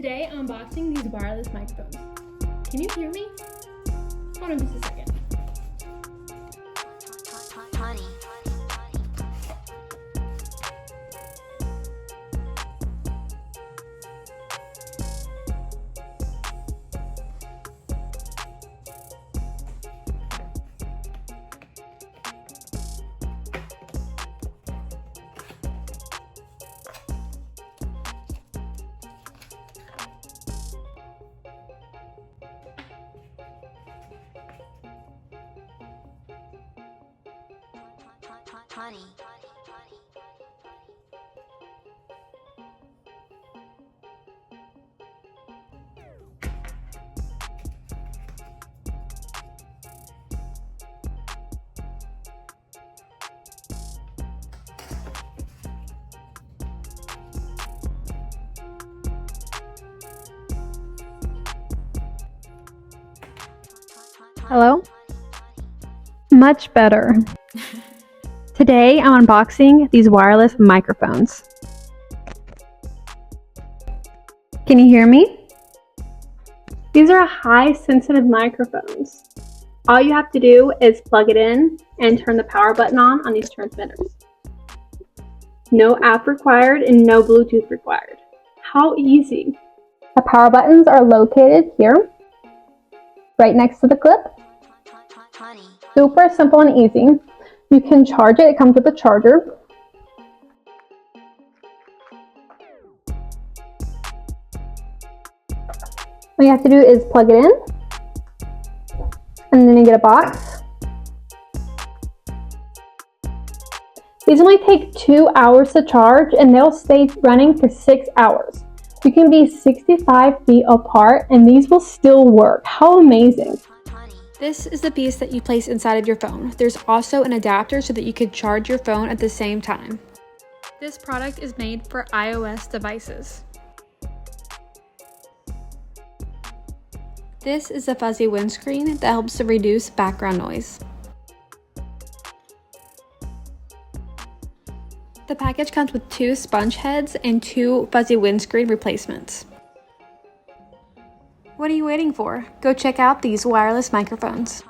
Today, I'm unboxing these wireless microphones. Can you hear me? Hold on just a second. Hello? Much better. Today I'm unboxing these wireless microphones. Can you hear me? These are high sensitive microphones. All you have to do is plug it in and turn the power button on these transmitters. No app required and no Bluetooth required. How easy. The power buttons are located here, right next to the clip. Super simple and easy. You can charge it. It comes with a charger. What you have to do is plug it in, and then you get a box. These only take 2 hours to charge, and they'll stay running for 6 hours. You can be 65 feet apart, and these will still work. How amazing! This is the piece that you place inside of your phone. There's also an adapter so that you can charge your phone at the same time. This product is made for iOS devices. This is a fuzzy windscreen that helps to reduce background noise. The package comes with 2 sponge heads and 2 fuzzy windscreen replacements. What are you waiting for? Go check out these wireless microphones.